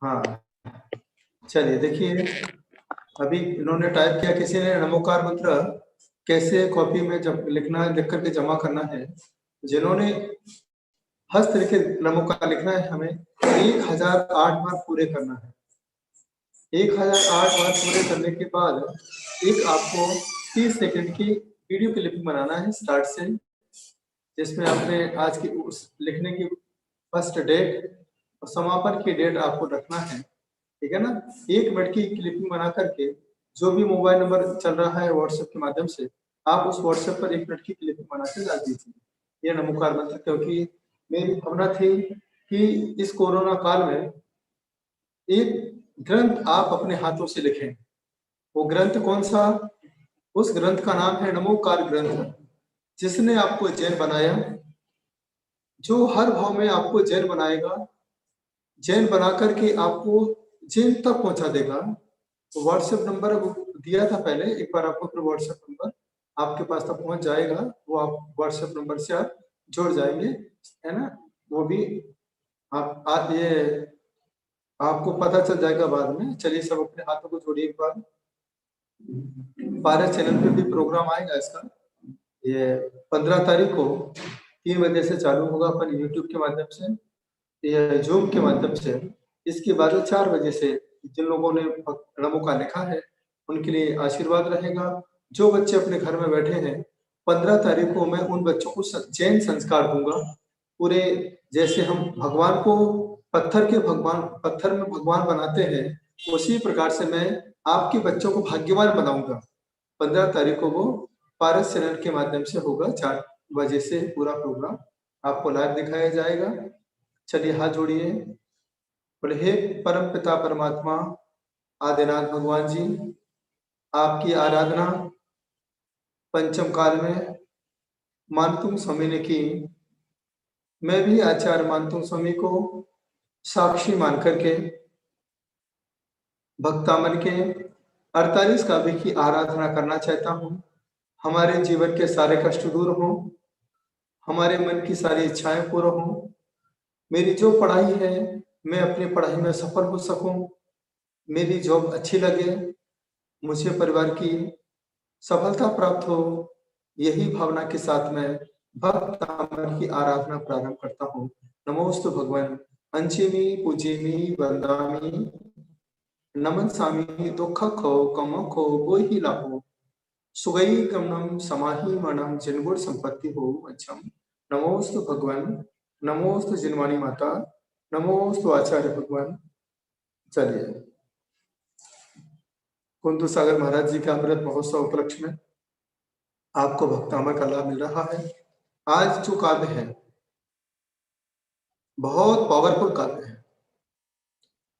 हाँ, चलिए देखिए, अभी इन्होंने टाइप किया किसी ने, नमोकार मंत्र कैसे कॉपी में जब लिखना है, लिख करके जमा करना है। जिन्होंने हस्तलिखित नमोकार लिखना है, हमें 1008 बार पूरे करना है। 1008 बार पूरे करने के बाद एक आपको 30 सेकंड की वीडियो क्लिपिंग बनाना है स्टार्ट से, जिसमें आपने आज की उस लिखने की फर्स्ट डेट और समापन की डेट आपको रखना है, ठीक है ना। 1 मिनट की क्लिपिंग बना करके जो भी मोबाइल नंबर चल रहा है व्हाट्सएप के माध्यम से, आप उस व्हाट्सएप पर 1 मिनट की क्लिपिंग बना के डाल दीजिए। ये नमोकार मंत्र, क्योंकि मेरी भावना थी कि इस कोरोना काल में एक ग्रंथ आप अपने हाथों से लिखें। वो ग्रंथ कौन सा? उस ग्रंथ का नाम है नमोकार ग्रंथ। जिसने आपको जैन बनाया, जो हर भाव में आपको जैन बनाएगा, जैन बना करके आपको जैन तक पहुंचा देगा। तो व्हाट्सएप नंबर दिया था पहले, एक बार आपको फिर व्हाट्सएप नंबर आपके पास तक पहुंच जाएगा, वो आप व्हाट्सएप नंबर से आप जुड़ जाएंगे, है ना। वो भी आप ये आपको पता चल जाएगा बाद में। चलिए सब अपने हाथों को जोड़िए एक बार। पारस चैनल पे भी प्रोग्राम आएगा इसका, ये 15 तारीख को 3 बजे से चालू होगा अपन यूट्यूब के माध्यम से, ये जूम के माध्यम से। इसके बाद 4 बजे से जिन लोगों ने नमोकार लिखा है उनके लिए आशीर्वाद रहेगा। जो बच्चे अपने घर में बैठे हैं, 15 तारीख को मैं उन बच्चों को जैन संस्कार दूंगा पूरे। जैसे हम भगवान को पत्थर में भगवान बनाते हैं, उसी प्रकार से मैं आपके बच्चों को भाग्यवान बनाऊंगा। 15 तारीख को वो पारस चैनल के माध्यम से होगा, 4 बजे से पूरा प्रोग्राम आपको लाइव दिखाया जाएगा। चलिए हाथ जोड़िए, बोले हे परम पिता परमात्मा आदिनाथ भगवान जी, आपकी आराधना पंचम काल में मानतुंग स्वामी ने की। मैं भी आचार्य मानतुंग स्वामी को साक्षी मान करके भक्तामन के 48 काव्य की आराधना करना चाहता हूँ। हमारे जीवन के सारे कष्ट दूर हों, हमारे मन की सारी इच्छाएं पूर्ण हों। मेरी जो पढ़ाई है, मैं अपनी पढ़ाई में सफल हो सकूं। मेरी जॉब अच्छी लगे, मुझे परिवार की सफलता प्राप्त हो। यही भावना के साथ मैं भक्त की आराधना प्रारंभ करता हूँ। नमोस्तु भगवान अंचिमी पूजिमी वंदामी नमन सामी दुख खो कम खो वो ही लाभो सुगई गमनम समाही मनम जिनगुण संपत्ति हो अच्छम। नमोस्तु भगवान, नमोस्तु जिनवाणी माता, नमोस्तु आचार्य भगवान। चलिए, कुंदू सागर महाराज जी का अमृत महोत्सव उपलक्ष्य में आपको भक्तामर का लाभ मिल रहा है। आज जो काव्य है बहुत पावरफुल काव्य है,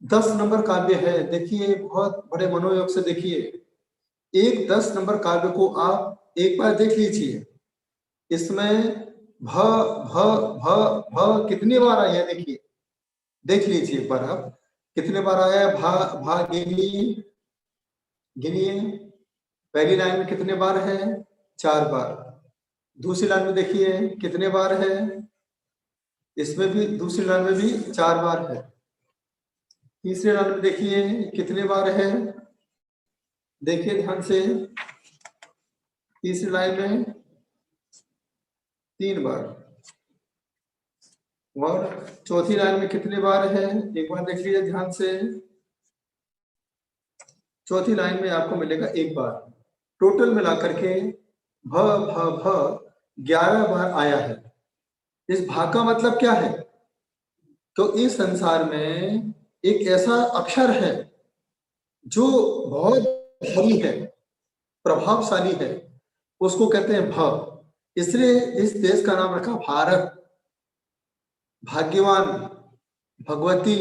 10 नंबर काव्य है। देखिए बहुत बड़े मनोयोग से देखिए, एक 10 नंबर काव्य को आप एक बार देख लीजिए। इसमें भ भ भ भ कितनी बार आया है, देखिए, देख लीजिए एक बार आप कितने बार आया है। भा भा गिनिए। पहली लाइन में कितने बार है? 4 बार। दूसरी लाइन में देखिए कितने बार है, इसमें भी दूसरी लाइन में भी 4 बार है। तीसरे लाइन में देखिए कितने बार है, देखिए ध्यान से, तीसरी लाइन में 3 बार। और चौथी लाइन में कितने बार है, एक बार देख लीजिए ध्यान से। चौथी लाइन में आपको मिलेगा 1 बार। टोटल मिलाकर के भ भ भ 11 बार आया है। इस भा का मतलब क्या है? तो इस संसार में एक ऐसा अक्षर है जो बहुत भारी है, प्रभावशाली है, उसको कहते हैं भ। इसलिए इस देश का नाम रखा भारत। भाग्यवान, भगवती,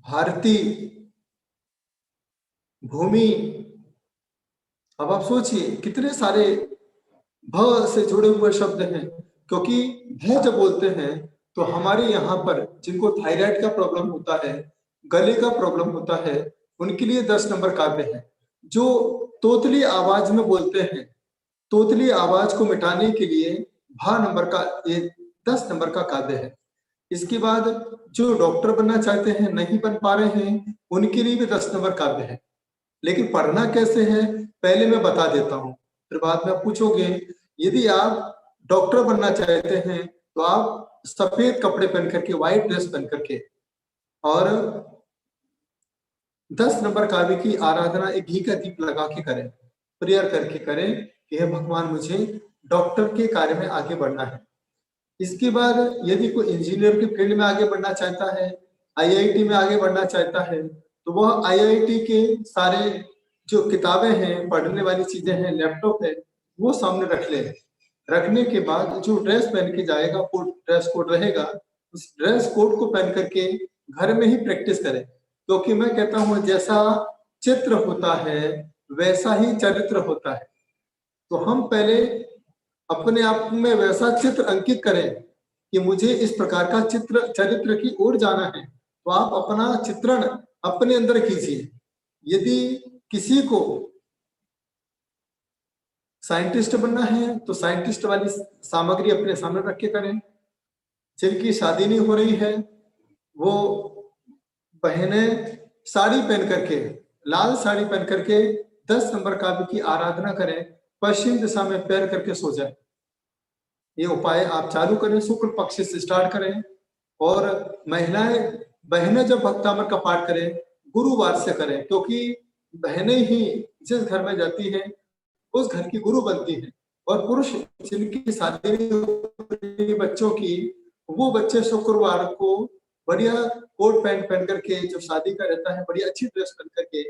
भारती, भूमि। अब आप सोचिए कितने सारे भ से जुड़े हुए शब्द हैं, क्योंकि भ जब बोलते हैं तो हमारे यहाँ पर जिनको थायराइड का प्रॉब्लम होता है, गले का प्रॉब्लम होता है, उनके लिए 10 नंबर काव्य है। जो तोतली आवाज में बोलते हैं, तोतली आवाज को मिटाने के लिए भा नंबर का ये 10 नंबर का काव्य है। इसके बाद जो डॉक्टर बनना चाहते हैं, नहीं बन पा रहे हैं, उनके लिए भी 10 नंबर काव्य है। लेकिन पढ़ना कैसे है पहले मैं बता देता हूँ, फिर बाद में आप पूछोगे। यदि आप डॉक्टर बनना चाहते हैं तो आप सफेद कपड़े पहन करके, व्हाइट ड्रेस पहन करके, और 10 नंबर काव्य की आराधना एक घी का दीप लगा के करें, प्रेयर करके करें कि हे भगवान मुझे डॉक्टर के कार्य में आगे बढ़ना है। इसके बाद यदि कोई इंजीनियर के फील्ड में आगे बढ़ना चाहता है, आईआईटी में आगे बढ़ना चाहता है, तो वह आईआईटी के सारे जो किताबें हैं, पढ़ने वाली चीजें हैं, लैपटॉप है, वो सामने रख ले। रखने के बाद जो ड्रेस पहन के जाएगा, वो ड्रेस कोड रहेगा, उस ड्रेस कोड को पहन करके घर में ही प्रैक्टिस करें। क्योंकि मैं कहता हूँ जैसा चित्र होता है वैसा ही चरित्र होता है। तो हम पहले अपने आप में वैसा चित्र अंकित करें कि मुझे इस प्रकार का चरित्र की ओर जाना है, तो आप अपना चित्रण अपने अंदर कीजिए। यदि किसी को साइंटिस्ट बनना है तो साइंटिस्ट वाली सामग्री अपने सामने रख के करें। जिनकी शादी नहीं हो रही है वो बहनें साड़ी पहन करके, लाल साड़ी पहन करके 10 नंबर काव्य की आराधना करें, पश्चिम दिशा में पैर करके सो जाए। ये उपाय आप चालू करें, शुक्ल पक्ष से स्टार्ट करें। और महिलाएं बहनें जब भक्तामर का पाठ करें गुरुवार से करें, क्योंकि बहनें ही जिस घर में जाती हैं उस घर की गुरु बनती है। और पुरुष जिनकी शादी बच्चों की, वो बच्चे शुक्रवार को बढ़िया कोट पैंट पहन करके, जो शादी का रहता है बढ़िया अच्छी ड्रेस पहन करके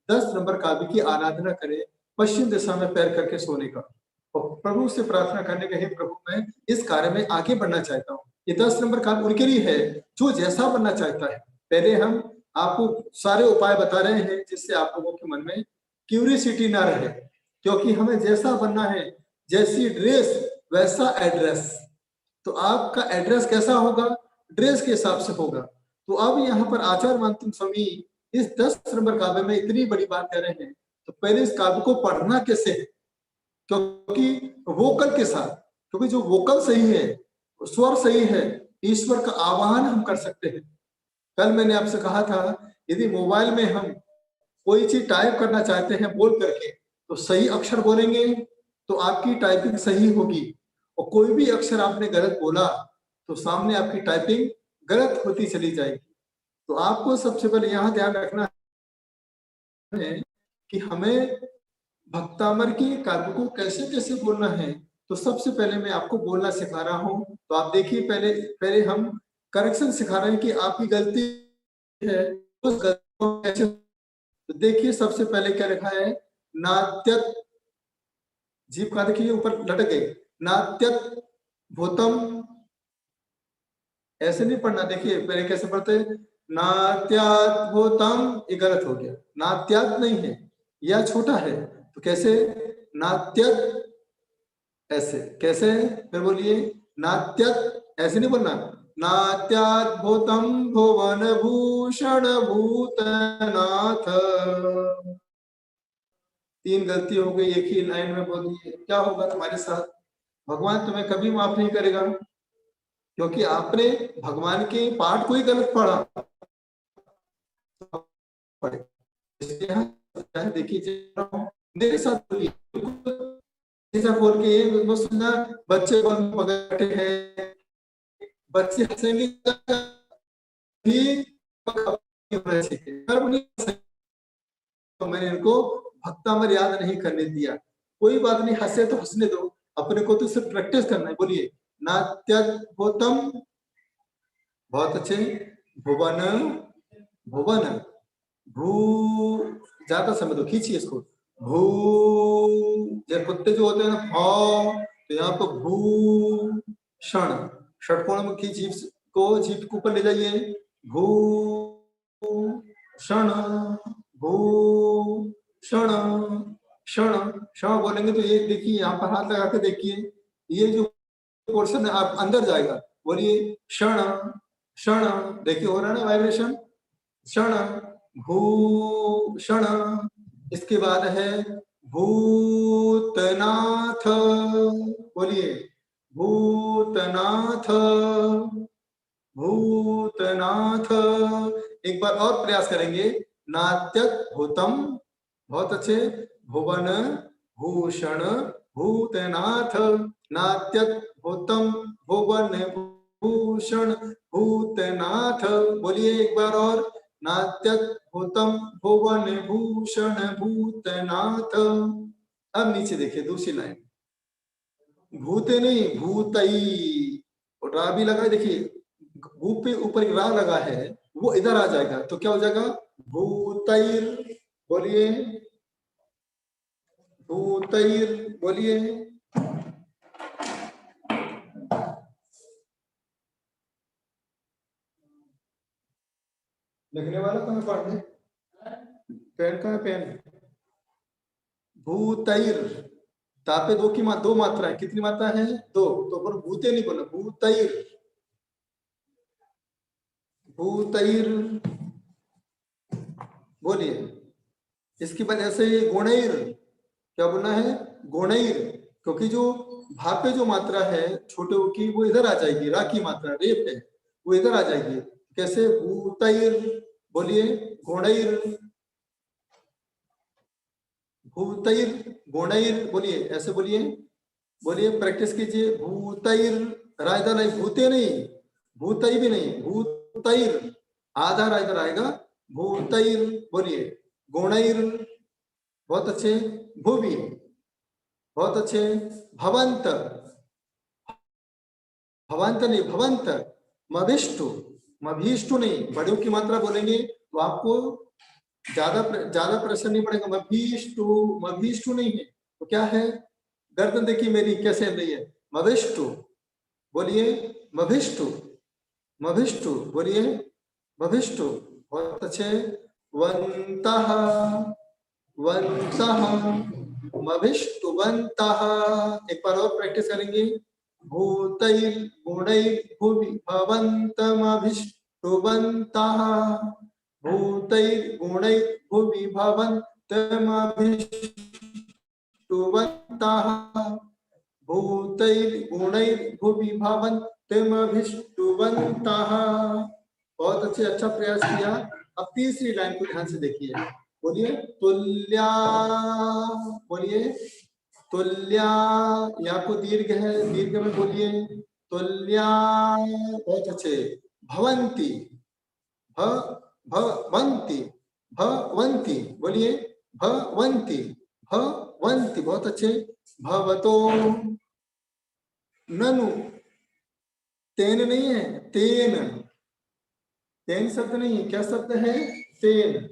10 नंबर काव्य की आराधना करें, पश्चिम दिशा में पैर करके सोने का। और प्रभु से प्रार्थना करने के, हे प्रभु मैं इस कार्य में आगे बढ़ना चाहता हूँ। ये 10 नंबर काव्य उनके लिए है जो जैसा बनना चाहता है। पहले हम आपको सारे उपाय बता रहे हैं जिससे आप लोगों के मन में क्यूरियोसिटी ना रहे, क्योंकि हमें जैसा बनना है, जैसी ड्रेस वैसा एड्रेस। तो आपका एड्रेस कैसा होगा, ड्रेस के हिसाब से होगा। तो अब यहाँ पर आचार्य मानतुम स्वामी इस 10 नंबर काव्य में इतनी बड़ी बात कह रहे हैं, तो पहले इस काव्य को पढ़ना कैसे है, क्योंकि वोकल के साथ, क्योंकि जो वोकल सही है, स्वर सही है, ईश्वर का आवाहन हम कर सकते हैं। कल मैंने आपसे कहा था यदि मोबाइल में हम कोई चीज टाइप करना चाहते हैं बोल करके, तो सही अक्षर बोलेंगे तो आपकी टाइपिंग सही होगी, और कोई भी अक्षर आपने गलत बोला तो सामने आपकी टाइपिंग गलत होती चली जाएगी। तो आपको सबसे पहले यहाँ ध्यान रखना है कि हमें भक्तामर की काव्य को कैसे कैसे बोलना है। तो सबसे पहले मैं आपको बोलना सिखा रहा हूँ। तो आप देखिए, पहले हम करेक्शन सिखा रहे हैं कि आपकी गलती है, उस गलती को कैसे। तो देखिए सबसे पहले क्या लिखा है, नात्यत, जीभ का देखिए ऊपर लटक गए, नात्यत भूतम, ऐसे नहीं पढ़ना। देखिए पहले कैसे पढ़ते, नात्यात भूतम, ये गलत हो गया, नात्यात नहीं है, या छोटा है। तो कैसे, नात्यत, ऐसे कैसे, फिर बोलिए नात्यत, ऐसे नहीं बोलना, नात्यात भूतम भुवन भूषण भूतनाथ। 3 गलती हो गई एक ही लाइन में बोल दी। क्या होगा तुम्हारे साथ, भगवान तुम्हें कभी माफ नहीं करेगा, क्योंकि आपने भगवान के पाठ को ही गलत पढ़ा। देखिए मेरे साथ बोल के ये सुनना, बच्चे पकड़े हैं, बच्चे हंसेंगे, तो मैंने इनको भक्तामर याद नहीं करने दिया। कोई बात नहीं, हंसे तो हंसने दो, अपने को तो सिर्फ प्रैक्टिस करना है। बोलिए नात्यद्भुतम, बहुत अच्छे, भुवन, भुवन, भू, ज्यादा समय दो, खींचिए इसको, भू, जब कुत्ते जो होते हैं ना भौ, तो यहाँ पर भू क्षण, षटकोण की जीभ को, जीभ को ऊपर ले जाइए, भू क्षण, भू क्षण, क्षण, क्षण बोलेंगे तो ये देखिए यहाँ पर हाथ लगा के देखिए, ये जो पोर्शन है आप अंदर जाएगा। बोलिए क्षण, क्षण, देखिए हो रहा है ना वाइब्रेशन, क्षण, भूषण। इसके बाद है भूतनाथ, बोलिए भूतनाथ, भूतनाथ। एक बार और प्रयास करेंगे। नात्यत भूतम, बहुत अच्छे, भुवन भूषण भूतनाथ। नात्यत भूतम भुवन भूषण भूतनाथ। बोलिए एक बार और। नात्यत भूतम भुवन भूषण भूतनाथ। अब नीचे देखिए दूसरी लाइन, भूते नहीं भूतई, और रा भी लगा है, देखिए भू पे ऊपर रा लगा है, वो इधर आ जाएगा तो क्या हो जाएगा, भूतैर। बोलिए भूतैर, बोलिए। लिखने वाला कहाँ पढ़ दे, पेन कहाँ पेन। भूतैर, तापे दो की दो मात्रा है, कितनी मात्रा है, दो, तो पर भूते नहीं बोला, भूतैर भूतैर। बोलिए। इसकी वजह से गुणैर, क्या बोलना है, गुणैर, क्योंकि जो भापे जो मात्रा है छोटे ओ की वो इधर आ जाएगी, रा की मात्रा रेप है वो इधर आ जाएगी, कैसे, भूतैर। बोलिए गुणैर, भूतैर गुणैर, बोलिए ऐसे बोलिए। बोलिए प्रैक्टिस कीजिए, भूतैर, रा इधर नहीं, भूते नहीं, भूतई भी नहीं, भूतैर, आधा रा इधर आएगा, भूतैर। बोलिए गुणैर, बहुत अच्छे, भूवि, बहुत अच्छे, भवंत, भवंत नहीं भवंत, मभिष्टु, मभिष्टु नहीं, बड़ों की मात्रा बोलेंगे तो आपको ज्यादा प्रेशर नहीं पड़ेगा, मभिष्टु, मभिष्टु नहीं है तो क्या है, गर्दन देखिए मेरी कैसे रही है, मभिष्टु। बोलिए मभिष्टु, मभिष्टु, बोलिए मभिष्टु, बहुत अच्छे, वंतः, वंतः, मभिष्टुवन्तः। एक बार और प्रैक्टिस करेंगे, भूतैर् गुणैर् भुवि भवन्तमभिष्टुवन्तः, भूतैर् गुणैर् भुवि भवन्तमभिष्टुवन्तः, भूतैर् गुणैर् भुवि भवन्तमभिष्टुवन्तः। बहुत अच्छे, अच्छा प्रयास किया। अब तीसरी लाइन को ध्यान से देखिए, बोलिए तुल्या, बोलिए तुल्या, या को दीर्घ है, दीर्घ में बोलिए तुल्या, बहुत अच्छे, भवंती, भवंती, भवंती, बोलिए भवंती, भवंती, बहुत अच्छे, भवतो, ननु, तेन नहीं है, तेन, तेन शब्द नहीं है, क्या शब्द है, तेन।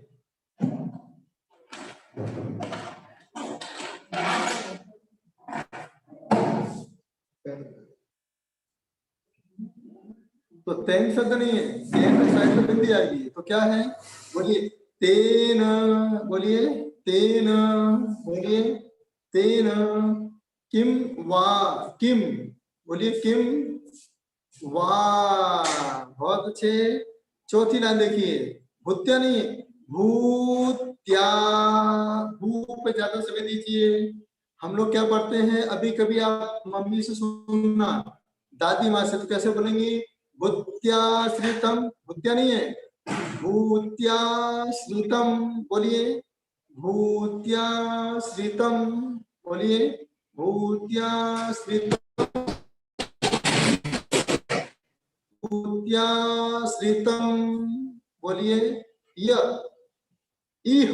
तो तेन शब्द नहीं है, तेन में साइड में बिंदी आएगी तो क्या है, बोलिए तेन, बोलिए तेन, बोलिए तेन, किम वा, किम, बोलिए किम वा, बहुत अच्छे। चौथी लाइन देखिए, भूत्या नहीं, भूत्या, भू पे ज्यादा समय दीजिए। हम लोग क्या पढ़ते हैं, अभी कभी आप मम्मी से सुनना, दादी माँ से, तो कैसे बोलेंगी, भूत्याश्रितम, भूत्या नहीं है, भूत्याश्रितम, बोलिए भूत्याश्रितम, बोलिए भूत्याश्रितम, भूत्याश्रितम, बोलिए य, इह,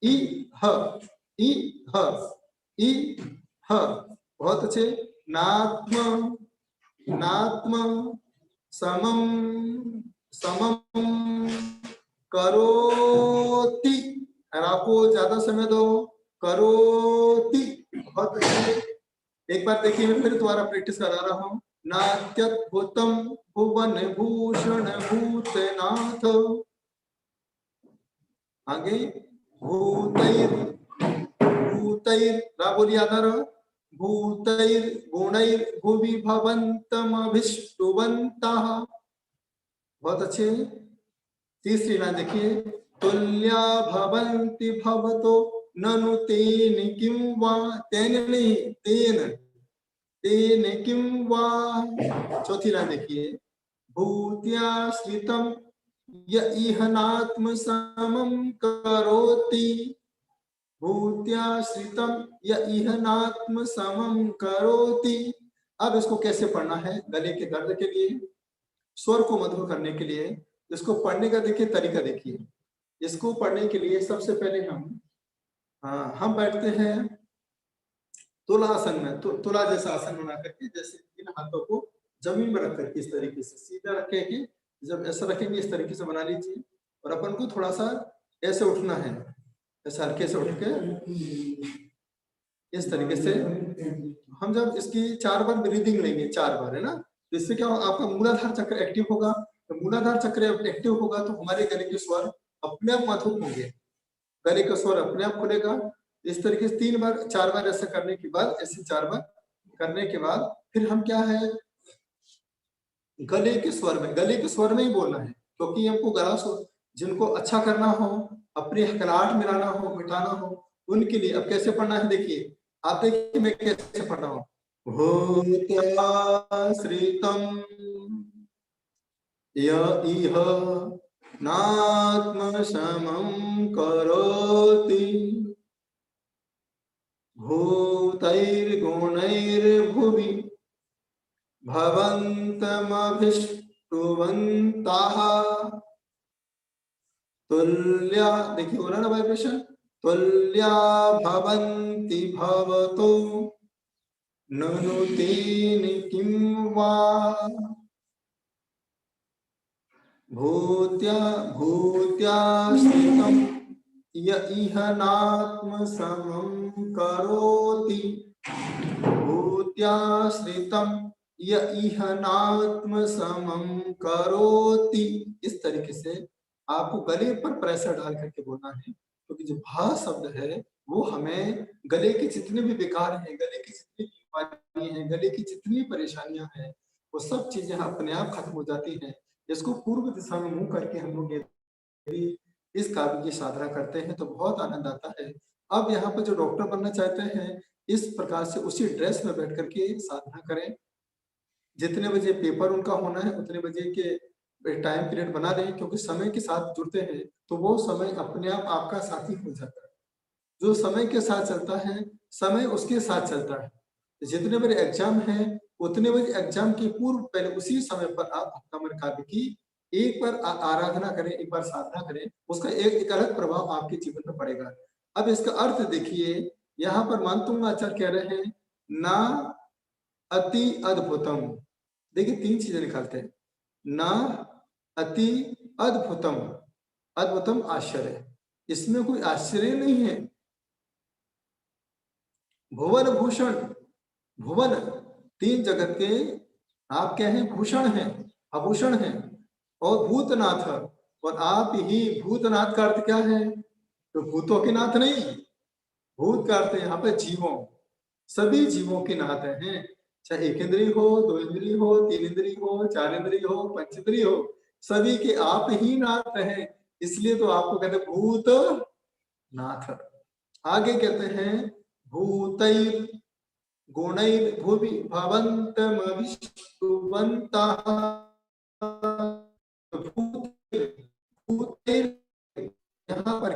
इह, इह, इह, बहुत अच्छे, नात्म, नात्म, समम, समम, करोति, आपको ज्यादा समय दो, करोति, बहुत अच्छे। एक बार देखिए, मैं फिर दोबारा प्रैक्टिस करा रहा हूँ, नात्यद्भुतम भुवन भूषण भूतनाथ, आगे भूतैर, भूतैर, रा बोलिए आधा रा, भूतैर गुणैर भुवि भवन्तमभिष्टुवन्तः, बहुत अच्छे। तीसरी लाइन देखिए, तुल्या भवन्ति भवतो ननु तेन किं वा, तेन नहीं, तेन, तेन किं वा। चौथी लाइन देखिए, भूत्याश्रितं य इहनात्म समं करोति, भूत्याश्रितं य इहनात्म समं करोति। अब इसको कैसे पढ़ना है? गले के दर्द के लिए, स्वर को मधुर करने के लिए इसको पढ़ने का देखिए तरीका देखिए। इसको पढ़ने के लिए सबसे पहले हम बैठते हैं तुला आसन में, तुला जैसा आसन बना करके, जैसे इन हाथों को जमीन में रख करके इस तरीके से सीधा रखेंगे। जब ऐसा रखेंगे इस तरीके से बना लीजिए और अपन को थोड़ा सा ऐसे उठना है, ऐसे हल्के से उठ के इस तरीके से हम जब इसकी 4 बार ब्रीदिंग लेंगे, 4 बार, है ना, तो इससे क्या होगा, आपका मूलाधार चक्र एक्टिव होगा। तो मूलाधार चक्र एक्टिव होगा तो हमारे गले के स्वर अपने आप मधुर होंगे, गले का स्वर अपने आप खुलेगा। इस तरीके से 3 बार 4 बार ऐसा करने के बाद, ऐसे 4 बार करने के बाद फिर हम क्या है, गले के स्वर में ही बोलना है, क्योंकि हमको गला स्वर जिनको अच्छा करना हो, अपनी हकलाहट मिलाना हो, मिटाना हो, उनके लिए अब कैसे पढ़ना है देखिए। आप देखिए मैं कैसे पढ़ रहा हूँ। भूत्याश्रितं य इह नात्म समं करोति, भूतैर्गुणैर्भुवि भवन्तमभिष्टुवन्तः तुल्या, देखिए हो रहा ना वाइब्रेशन, तुल्या भवन्ति भवतो ननु तेन किं वा, भूत्याश्रितं य इहनात्म समं करोति, भूत्याश्रितं य इहनात्म समं करोति। इस तरीके से आपको गले पर प्रेशर डाल करके बोलना है, क्योंकि जो भा शब्द है वो हमें गले के जितने भी विकार हैं, गले की जितनी बीमारियां हैं, गले की जितनी परेशानियां हैं, वो सब चीजें अपने आप खत्म हो जाती हैं। इसको पूर्व दिशा में मुंह करके हम लोग यदि इस काव्य की साधना करते हैं तो बहुत आनंद आता है। अब यहाँ पर जो डॉक्टर बनना चाहते हैं, इस प्रकार से उसी ड्रेस में बैठ करके साधना करें। जितने बजे पेपर उनका होना है उतने बजे के टाइम पीरियड बना लें, क्योंकि समय के साथ जुड़ते हैं तो वो समय अपने आप आपका साथी हो जाता है। जो समय के साथ चलता है, समय उसके साथ चलता है। जितने बजे एग्जाम है उतने बजे एग्जाम के पूर्व पहले उसी समय पर आप भक्तमर काव्य की एक बार आराधना करें, एक बार साधना करें, उसका एक अलग प्रभाव आपके जीवन में पड़ेगा। अब इसका अर्थ देखिए, यहाँ पर मानतुंग आचार्य कह रहे हैं ना अति अद्भुतम। देखिए 3 चीजें निकालते हैं, ना अति अद्भुतम, अद्भुतम आश्चर्य, इसमें कोई आश्चर्य नहीं है। भुवन भूषण, भुवन 3 जगत के आप क्या हैं, भूषण हैं, आभूषण हैं, और भूतनाथ, और आप ही भूतनाथ का अर्थ क्या है, तो भूतों के नाथ नहीं, भूत का अर्थ यहाँ पे जीवों, सभी जीवों के नाथ हैं, चाहे 1 इंद्रिय हो, 2 इंद्रिय हो, 3 इंद्रिय हो, 4 इंद्रिय हो, 5 इंद्रिय हो, सभी के आप ही नाथ हैं। इसलिए तो आपको कहते हैं भूत नाथ। आगे कहते हैं भूतैर गुणैर भुवि भवन्तमभिष्टुवन्तः, भूतैर यहाँ पर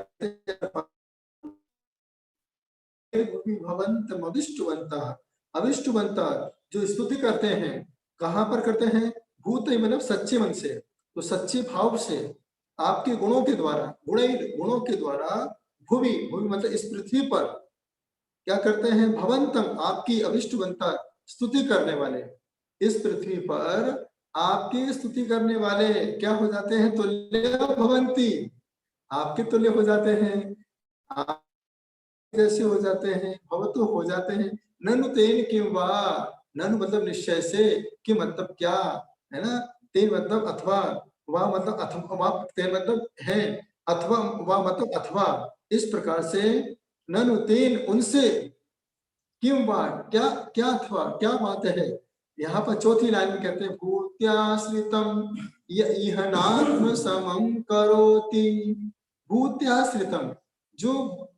भवन्तमभिष्टुवन्तः, अभिष्टुवन्तः जो स्तुति करते हैं, कहाँ पर करते हैं, भूत मतलब सच्चे मन से, तो सच्चे भाव से आपके गुणों के द्वारा, गुणों के द्वारा, भूमि भूमि मतलब इस पृथ्वी पर क्या करते हैं, भवंतम आपकी अभिष्टवंता स्तुति करने वाले, इस पृथ्वी पर आपकी स्तुति करने वाले क्या हो जाते हैं, तुल्य भवंती, आपके तुल्य हो जाते हैं, आप जैसे हो जाते हैं, भवतो हो जाते हैं, ननु तेन किं वा, ननु मतलब निश्चय से, कि मतलब क्या, है ना, तेन मतलब अथवा, वा मतलब अथवा, तेन मतलब है, अथवा वा मतलब अथवा, इस प्रकार से ननु तेन उनसे, क्यों बात, क्या क्या अथवा क्या बात है। यहाँ पर चौथी लाइन में कहते हैं भूत्याश्रितम इहनात्म समं करोति, भूत्याश्रितम जो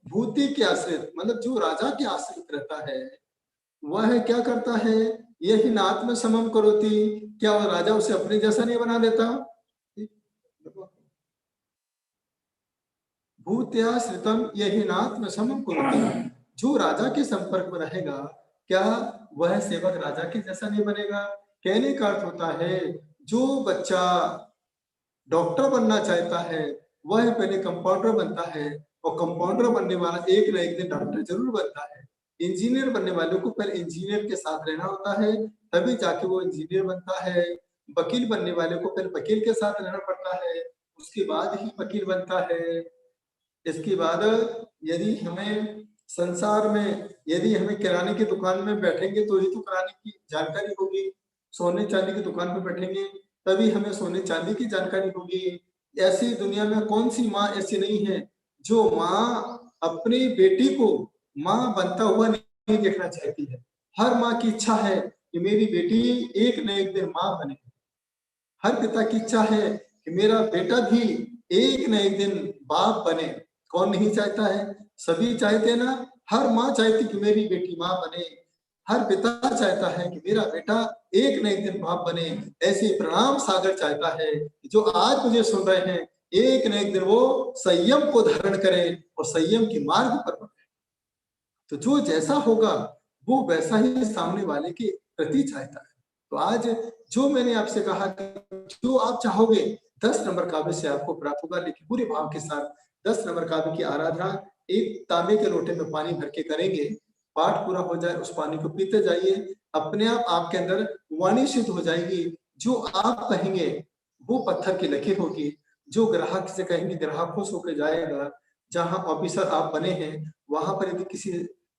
भूति के आश्रित मतलब जो राजा के आश्रित रहता है, वह क्या करता है, यही नात्म समम करोति, क्या वो राजा उसे अपने जैसा नहीं बना देता? भूत्या श्रितम यही नात्म समम करोति, जो राजा के संपर्क में रहेगा क्या वह सेवक राजा के जैसा नहीं बनेगा? कहने का अर्थ होता है जो बच्चा डॉक्टर बनना चाहता है वह पहले कंपाउंडर बनता है, और कंपाउंडर बनने वाला एक ना एक दिन डॉक्टर जरूर बनता है। इंजीनियर बनने वालों को पहले इंजीनियर के साथ रहना होता है, तभी जाके वो इंजीनियर बनता है। वकील बनने वाले को पहले वकील के साथ रहना पड़ता है, उसके बाद ही वकील बनता है। इसके बाद यदि हमें संसार में यदि हमें किराने की दुकान में बैठेंगे तो ही तो किराने की जानकारी होगी, सोने चांदी की दुकान पर बैठेंगे तभी हमें सोने चांदी की जानकारी होगी। ऐसी दुनिया में कौन सी माँ ऐसी नहीं है जो माँ अपनी बेटी को माँ बनता हुआ नहीं देखना चाहती है। हर माँ की इच्छा है कि मेरी बेटी एक न एक दिन माँ बने। हर पिता की इच्छा है कि मेरा बेटा भी एक न एक दिन बाप बने। कौन नहीं चाहता है? सभी चाहते हैं ना। हर माँ चाहती कि मेरी बेटी माँ बने, हर पिता चाहता है कि मेरा बेटा एक न एक दिन बाप बने। ऐसे प्रणाम सागर चाहता है कि जो आज मुझे सुन रहे हैं एक न एक दिन वो संयम को धारण करे और संयम के मार्ग पर बढ़े। तो जो जैसा होगा वो वैसा ही सामने वाले के प्रति चाहता है। तो आज जो मैंने आपसे कहा जो आप चाहोगे 10 नंबर काव्य से आपको प्राप्त होगा, लेकिन पूरे भाव के साथ 10 नंबर काव्य की आराधना एक तांबे के लोटे में पानी भर के करेंगे। पाठ पूरा हो जाए उस पानी को पीते जाइए, अपने आप आपके अंदर वाणी सिद्ध हो जाएगी। जो आप कहेंगे वो पत्थर की लकीर होगी, जो ग्राहक से कहेंगे ग्राहक खुश होकर जाएगा। जहां ऑफिसर आप बने हैं वहां पर यदि किसी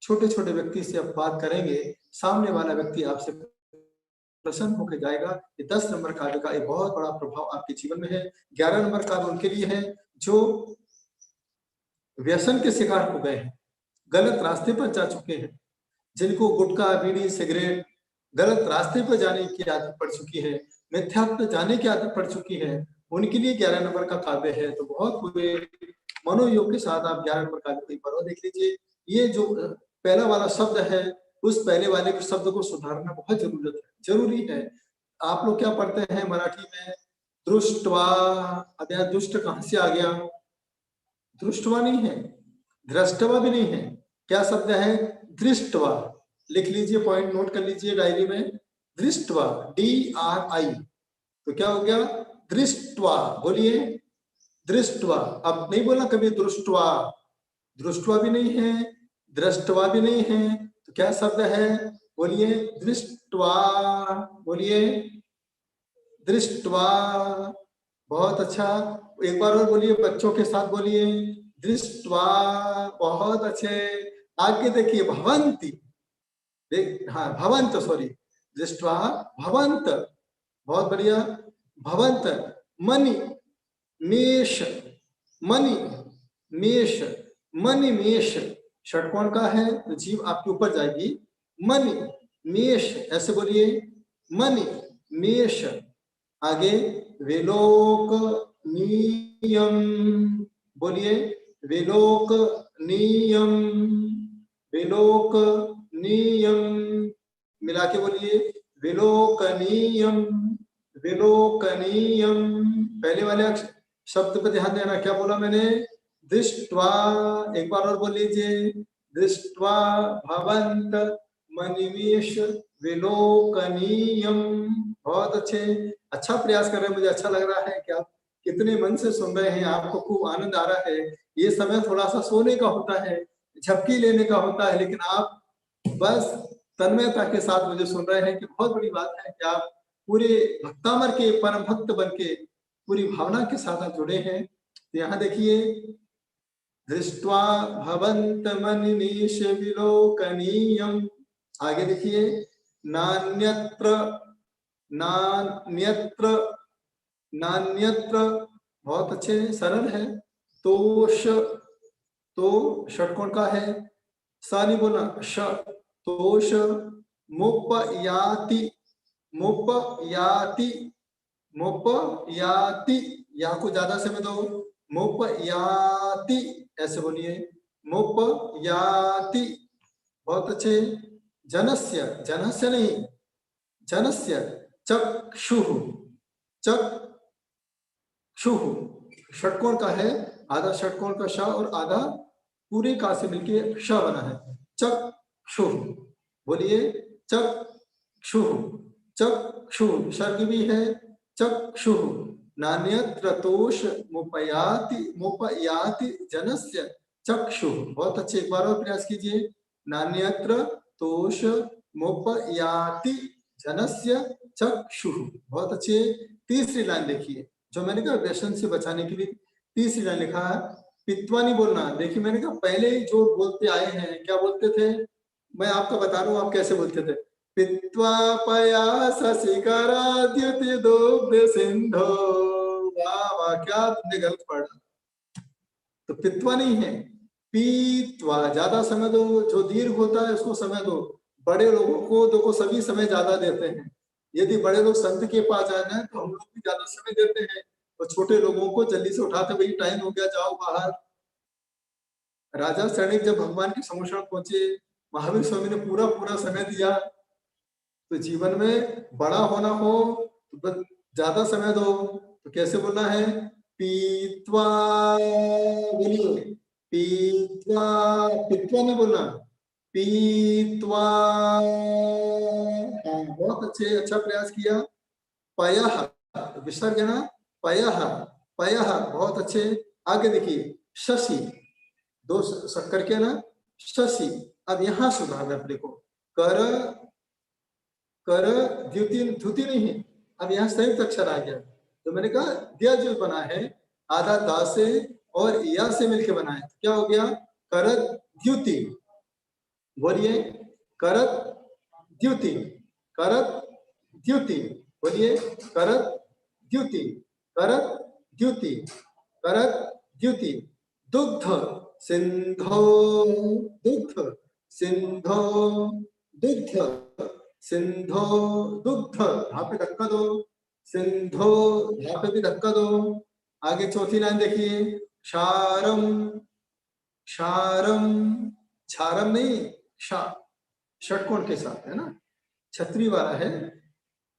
छोटे छोटे व्यक्ति से आप बात करेंगे, सामने वाला व्यक्ति आपसे प्रसन्न होकर जाएगा। ये 10 नंबर कार्य का एक बहुत बड़ा प्रभाव आपके जीवन में है। 11 नंबर कार्य उनके लिए है जो व्यसन के शिकार हो गए हैं, गलत रास्ते पर जा चुके हैं, जिनको गुटखा बीड़ी सिगरेट गलत रास्ते पर जाने की आदत पड़ चुकी है, मिथ्यात्व जाने की आदत पड़ चुकी है, उनके लिए 11 नंबर का काव्य है। तो बहुत पूरे मनोयोग के साथ आप 11 नंबर काव्य को एक बार देख लीजिए। ये जो पहला वाला शब्द है उस पहले वाले के शब्द को सुधारना बहुत जरूरी है। आप लोग क्या पढ़ते हैं मराठी में? दृष्टवा। अब यहाँ दुष्ट कहां से आ गया? दृष्टवा नहीं है, दृष्टवा भी नहीं है। क्या शब्द है? दृष्टवा। लिख लीजिए, पॉइंट नोट कर लीजिए डायरी में। दृष्टवा, DRI। तो क्या हो गया? दृष्टवा। बोलिए दृष्टवा। अब नहीं बोलना कभी दृष्टवा, दृष्टवा भी नहीं है, दृष्टवा भी नहीं है, तो क्या शब्द है? बोलिए दृष्टवा। बोलिए दृष्टवा। बहुत अच्छा, एक बार और बोलिए, बच्चों के साथ बोलिए दृष्टवा। बहुत अच्छे। आगे देखिए भवंती। देख, हाँ भवंत, सॉरी, दृष्टवा भवंत। बहुत बढ़िया। भवंत। मणि मेष, मणि मेष, मणि मेष षटकोण का है तो जीव आपके ऊपर जाएगी। मणि मेष, ऐसे बोलिए मणि मेष। आगे विलोक नियम। बोलिए विलोक नियम, विलोक नियम। मिला के बोलिए विलोकनीयम, विलोकनीयम। पहले वाले शब्द पर ध्यान देना। क्या बोला मैंने? दृष्ट्वा। एक बार और बोल लीजिए, दृष्ट्वा भवंत मनिवेश विलोकनीयम। बहुत अच्छे, अच्छा प्रयास कर रहे हैं। मुझे अच्छा लग रहा है कि आप कितने मन से सुन रहे हैं, आपको खूब आनंद आ रहा है। ये समय थोड़ा सा सोने का होता है, झपकी लेने का होता है, लेकिन आप बस तन्मयता के साथ मुझे सुन रहे हैं कि बहुत बड़ी बात है कि आप पूरे भक्तामर के परम भक्त बन के पूरी भावना के साथ आप जुड़े हैं। तो यहाँ देखिए, दृष्ट्वा भवंत मनिनीश विलोकनीयम। आगे देखिए, नान्यत्र, नान्यत्र, नान्यत्र। बहुत अच्छे, सरल है। तोष, तो षटकोण का है, सा नहीं बोलना, श। तोष मुपयाति, मुपयाति, मुपयाति। या को ज्यादा समय दो, मुपयाति, ऐसे बोलिए मुपयाति। बहुत अच्छे। जनस्य, जनस्य नहीं, जनस्य चक्षुः, चक्षुः षटकोण का है, आधा षटकोण का श और आधा पूरे का से मिलके श बना है। चक्षुः, बोलिए चक्षुः, चक्षुः विसर्ग भी है। चक्षुः नान्यत्र तोष मुपयाति जनस्य चक्षुः। बहुत अच्छे, एक बार और प्रयास कीजिए। नान्यत्र तोष मुपयाति जनस्य चक्षुः। बहुत अच्छे। तीसरी लाइन देखिए, जो मैंने कहा व्यसन से बचाने के लिए तीसरी लाइन लिखा है, पित्वा नहीं बोलना। देखिए मैंने कहा पहले ही जो बोलते आए हैं, क्या बोलते थे, मैं आपको बता रहा हूँ आप कैसे बोलते थे। पित्वा पयास शिखराद्युति दुग्ध सिंधो। वाह वाह, क्या तुमने गलत पढ़ा। तो पित्वा नहीं है, पीत्वा। ज्यादा समय दो, जो दीर्घ होता है उसको समय दो। बड़े लोगों को देखो सभी समय ज्यादा देते हैं। यदि बड़े लोग संत के पास जाए ना तो हम लोग भी ज्यादा समय देते हैं, और छोटे लोगों को जल्दी से उठाते, भाई टाइम हो गया जाओ बाहर। राजा सैनिक जब भगवान के समक्षण पहुंचे, महावीर स्वामी ने पूरा पूरा समय दिया। तो जीवन में बड़ा होना हो तो बस ज्यादा समय दो। तो कैसे बोलना है, पीत्वा, बोलिए पीत्वा, पित्वा नहीं बोलना, पीत्वा। हाँ बहुत अच्छे, अच्छा प्रयास किया। पयः, विसर्ग है ना, पयः, पयः बहुत अच्छे। आगे देखिए, शशि, दो शक्कर के ना, शशि। अब यहां सुधार है अपने को, कर, कर द्युति, ध्युति नहीं है। अब यहाँ संयुक्त अक्षर आ गया। तो मैंने कहा दिया जो बना है आधा दा से और या से मिलके बना है, क्या हो गया, करत द्युति। बोलिए करत द्युति, करत द्युति, बोलिए करत द्युति, करत द्युति, करत द्युति। दुग्ध सिंधो, दुग्ध सिंधो, दुग्ध सिंधो, दुग्ध, यहाँ पे धक्का दो, सिंधो यहाँ पे भी धक्का दो। आगे चौथी लाइन देखिए, क्षारम, क्षारम, क्षारम नहीं, क्षा षटकोण के साथ है ना, छतरी वाला है।